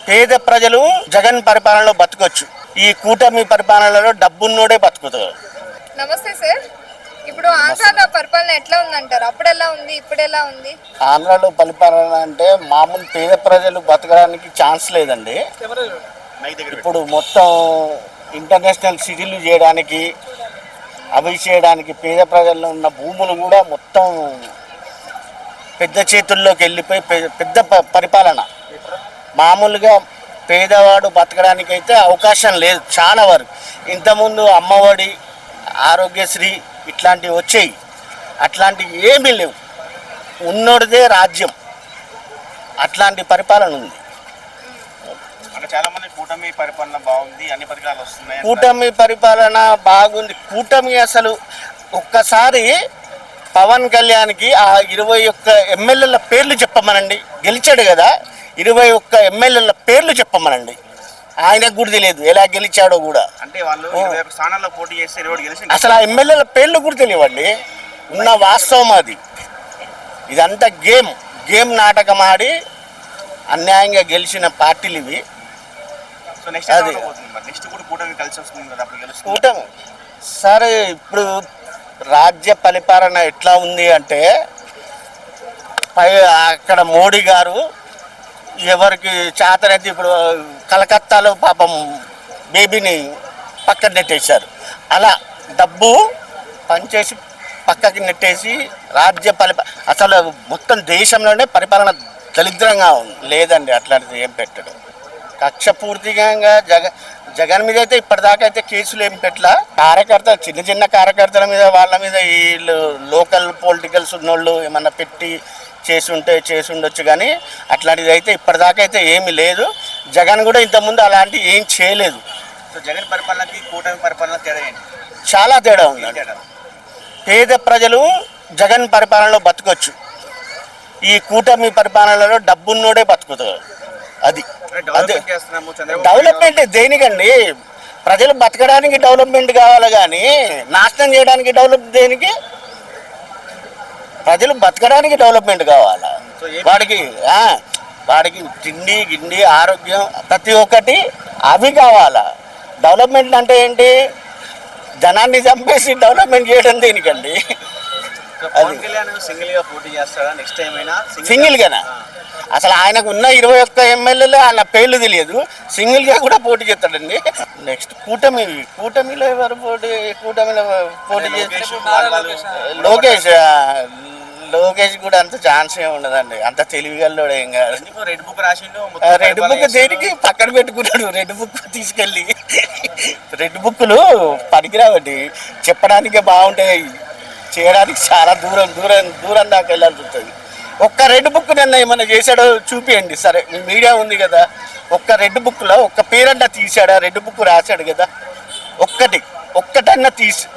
పేద ప్రజలు జగన్ పరిపాలనలో బతకొచ్చు. ఈ కూటమి పరిపాలనలో డబ్బున్నోడే బతుకుతారు. నమస్తే సార్. ఇప్పుడు ఆంధ్రాలో పరిపాలన ఎట్లా ఉందంటారు? అప్పుడు ఎలా ఉంది, ఇప్పుడు ఎలా ఉంది? ఆంధ్రాలో పరిపాలన అంటే మామూలు పేద ప్రజలు బతకడానికి ఛాన్స్ లేదండి. ఇప్పుడు మొత్తం ఇంటర్నేషనల్ సిటీలు చేయడానికి, అవి చేయడానికి పేద ప్రజల్లో ఉన్న భూములు కూడా మొత్తం పెద్ద చేతుల్లోకి వెళ్ళిపోయి పెద్ద పరిపాలన. మామూలుగా పేదవాడు బతకడానికి అయితే అవకాశం లేదు చాలా వరకు. ఇంతకుముందు అమ్మఒడి, ఆరోగ్యశ్రీ ఇట్లాంటివి వచ్చాయి, అట్లాంటివి ఏమీ లేవు. ఉన్నోడిదే రాజ్యం, అట్లాంటి పరిపాలన ఉంది. అంటే చాలా మంది కూటమి పరిపాలన బాగుంది, అన్ని పథకాలు వస్తున్నాయి. కూటమి పరిపాలన బాగుంది. కూటమి అసలు ఒక్కసారి పవన్ కళ్యాణ్కి ఆ 21 ఎమ్మెల్యేల పేర్లు చెప్పమనండి. గెలిచాడు కదా, 21 ఎమ్మెల్యేల పేర్లు చెప్పమనండి. ఆయనకు కూడా తెలియదు ఎలా గెలిచాడో కూడా. అంటే వాళ్ళు 21 స్థానాల్లో పోటీ చేస్తే 20 గెలిచి అసలు ఆ ఎమ్మెల్యేల పేర్లు కూడా తెలియవండి. ఉన్న వాస్తవం అది. ఇదంతా గేమ్ నాటకం ఆడి అన్యాయంగా గెలిచిన పార్టీలు ఇవి. సో నెక్స్ట్ కూడా కూటమి కలిసి వస్తుంది కదా, అప్పుడు గెలుస్తుంది కూటమి. సరే, ఇప్పుడు రాజ్య పరిపాలన ఎట్లా ఉంది అంటే అక్కడ మోడీ గారు ఎవరికి చేతనైతే ఇప్పుడు కలకత్తాలో పాపం బేబీని పక్కన నెట్టేశారు. అలా డబ్బు పనిచేసి పక్కకి నెట్టేసి రాజ్య అసలు మొత్తం దేశంలోనే పరిపాలన దరిద్రంగా ఉంది. లేదండి, అట్లాంటిది ఏం పెట్టడు. కక్షపూర్తిగా జగన్ మీద అయితే ఇప్పటిదాకా అయితే కేసులు ఏం పెట్టలా. చిన్న కార్యకర్తల మీద, వాళ్ళ మీద వీళ్ళు లోకల్ పొలిటికల్స్ ఉన్నోళ్ళు ఏమన్నా పెట్టి చేసి ఉండొచ్చు, కానీ అట్లాంటిది అయితే ఇప్పటిదాకా అయితే ఏమీ లేదు. జగన్ కూడా ఇంతకుముందు అలాంటివి ఏం చేయలేదు. సో జగన్ పరిపాలనకి కూటమి పరిపాలన తేడా ఏంటి? చాలా తేడా ఉందండి. పేద ప్రజలు జగన్ పరిపాలనలో బతకొచ్చు. ఈ కూటమి పరిపాలనలో డబ్బున్నోడే బతుకుతారు. అది డెవలప్మెంట్ దేనికండి? ప్రజలు బతకడానికి డెవలప్మెంట్ కావాలి, కానీ నాశనం చేయడానికి డెవలప్ దేనికి? ప్రజలు బతకడానికి డెవలప్మెంట్ కావాలా. వాడికి తిండి గిండి ఆరోగ్యం ప్రతి ఒక్కటి అవి కావాలా. డెవలప్మెంట్ అంటే ఏంటి? జనాన్ని చంపేసి డెవలప్మెంట్ చేయడం దేనికండి? సింగిల్గానా? అసలు ఆయనకు ఉన్న 21 ఎమ్మెల్యేలు ఆయన పేర్లు తెలియదు. సింగిల్గా కూడా పోటీ చేస్తాడండి. నెక్స్ట్ కూటమిలో ఎవరు కూటమిలో పోటీ చేస్తారు? లోకేష్ కూడా అంత ఛాన్స్ ఏమి ఉండదండి. అంత తెలివిగల్లోడు ఏం కాదు. రెడ్ బుక్ దేనికి పక్కన పెట్టుకున్నాడు. రెడ్ బుక్ తీసుకెళ్ళి రెడ్ బుక్లు పనికిరావండి. చెప్పడానికే బాగుంటాయి, చేయడానికి చాలా దూరం దాకా వెళ్ళాల్సి ఉంటుంది. ఒక్క రెడ్ బుక్ నిన్న ఏమన్నా చేశాడో చూపియండి. సరే, మీ మీడియా ఉంది కదా, ఒక్క రెడ్ బుక్లో ఒక్క పేరన్నా తీసాడా? రెడ్ బుక్ రాశాడు కదా, ఒక్కటన్నా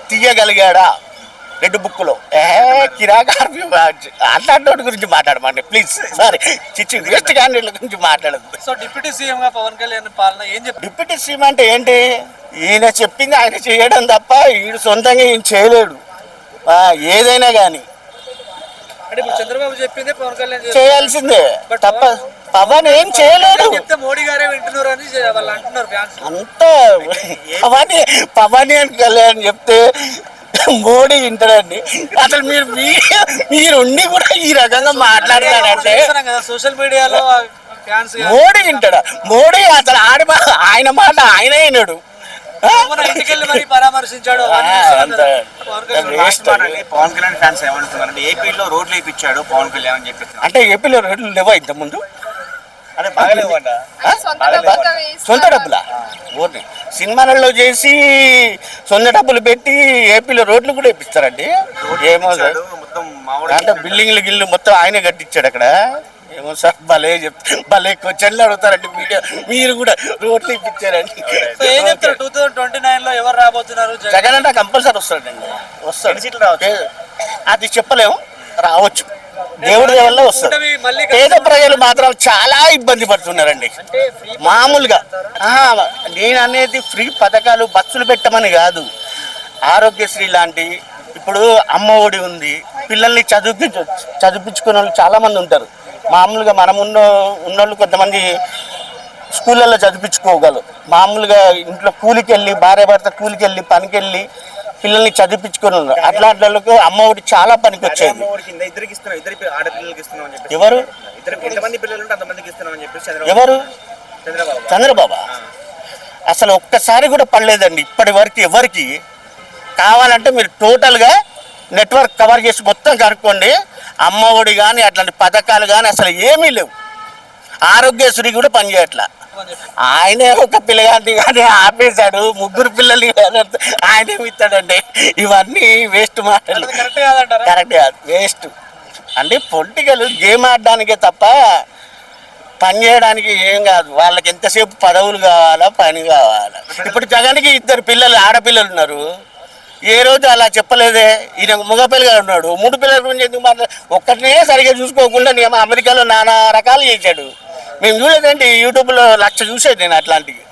తీయగలిగాడా రెడ్ బుక్లో? కిరాకారు అట్లాంటి గురించి మాట్లాడమండి ప్లీజ్. సారీ, వేస్ట్ క్యాండిడేట్ల గురించి మాట్లాడదు. సో డిప్యూటీ సీఎంగా పవన్ కళ్యాణ్ పాలన ఏం చెప్పి? డిప్యూటీ సీఎం అంటే ఏంటి? ఈయన చెప్పింది ఆయన చేయడం తప్ప ఈయన సొంతంగా ఈయన చేయలేడు ఏదైనా కానీ. అంటే ఇప్పుడు చంద్రబాబు చెప్పిందే పవన్ కళ్యాణ్ చేయాల్సిందే తప్ప పవన్ ఏం చేయలేడు. చెప్తే మోడీ గారే వింటున్నారు అని వాళ్ళు అంటున్నారు ఫ్యాన్స్ అంతా. పవన్ కళ్యాణ్ చెప్తే మోడీ వింటాడండి? అసలు మీరు ఉండి కూడా ఈ రకంగా మాట్లాడతారంటే సోషల్ మీడియాలో ఫ్యాన్స్ మోడీ వింటాడా? మోడీ అసలు ఆయన మాట ఆయన వినడు. ఇంటికెళ్ళి మరి పరామర్శించాడు. పవన్ కళ్యాణ్ ఫ్యాన్స్ ఏమంటున్నారంటే ఏపీలో రోడ్లు వేయించాడు పవన్ కళ్యాణ్ అని చెప్పి. అంటే ఏపీలో రోడ్లు లేవా ఇంతకుముందు? అంటే బాగాలేవంట. సొంత డబ్బులా? ఓన్లీ సినిమాలలో చేసి సొంత డబ్బులు పెట్టి ఏపీలో రోడ్లు కూడా వేపిస్తారండి. ఏమో సార్, అంటే బిల్డింగ్లు మొత్తం ఆయనే కట్టించాడు అక్కడ. ఏమో సార్, భలే క్వశ్చన్లు అడుగుతారండి మీడియా. మీరు కూడా రోడ్లు ఇప్పించారండి. ఏం చెప్తారు 2029లో ఎవరు రాబోతున్నారు? జగన్ అంటే కంపల్సరీ వస్తాడు. అది చెప్పలేము, రావచ్చు. దేవుడి వల్ల వస్తుంది. పేద ప్రజలు మాత్రం చాలా ఇబ్బంది పడుతున్నారండి. మామూలుగా నేను అనేది ఫ్రీ పథకాలు బస్సులు పెట్టమని కాదు, ఆరోగ్యశ్రీ లాంటి. ఇప్పుడు అమ్మ ఒడి ఉంది, పిల్లల్ని చదివించుకునే వాళ్ళు చాలామంది ఉంటారు. మామూలుగా మనం ఉన్నోళ్ళు కొంతమంది స్కూళ్ళల్లో చదివించుకోగలరు. మామూలుగా ఇంట్లో కూలికి వెళ్ళి భార్య భర్త కూలికి వెళ్ళి పనికి వెళ్ళి పిల్లల్ని చదివించుకొని ఉన్నారు. అట్లాంటి వాళ్ళకు అమ్మఒడి చాలా పనికి వచ్చేది. అమ్మఒడి కింద ఇద్దరికి ఇస్తున్నాం, ఆడపిల్లలకి ఇస్తున్నాం అని చెప్పి. ఎవరు ఎంతమంది పిల్లలు ఉంటే అంతమందికి ఇస్తున్నాం అని చెప్పి ఎవరు చంద్రబాబు. చంద్రబాబు అసలు ఒక్కసారి కూడా పడలేదండి ఇప్పటి వరకు ఎవరికి. కావాలంటే మీరు టోటల్గా నెట్వర్క్ కవర్ చేసి మొత్తం కనుక్కోండి. అమ్మఒడి కానీ అట్లాంటి పథకాలు కానీ అసలు ఏమీ లేవు. ఆరోగ్యశ్రీ కూడా పనిచేయట్లా. ఆయనే ఒక పిల్లగాంటి కానీ ఆపేశాడు, 3 పిల్లలు ఆయనేమి ఇస్తాడండి. ఇవన్నీ వేస్ట్ మాటలు, కరెక్ట్ కాదంటారా? కరెక్ట్ కాదు, వేస్ట్. అంటే పొలిటికల్ గేమ్ ఆడడానికే తప్ప పని చేయడానికి ఏం కాదు. వాళ్ళకి ఎంతసేపు పదవులు కావాలా, పని కావాలా. ఇప్పుడు జగన్కి 2 పిల్లలు ఆడపిల్లలు ఉన్నారు. ఏ రోజు అలా చెప్పలేదే. ఈయన మగపిల్లగా ఉన్నాడు, 3 పిల్లల గురించి ఎందుకు మాట్లాడు. ఒక్కటినే సరిగ్గా చూసుకోకుండా నేను అమెరికాలో నానా రకాలు చేశాడు. మేము చూడలేదండి, యూట్యూబ్లో 1,00,000 చూసేది నేను అట్లాంటివి.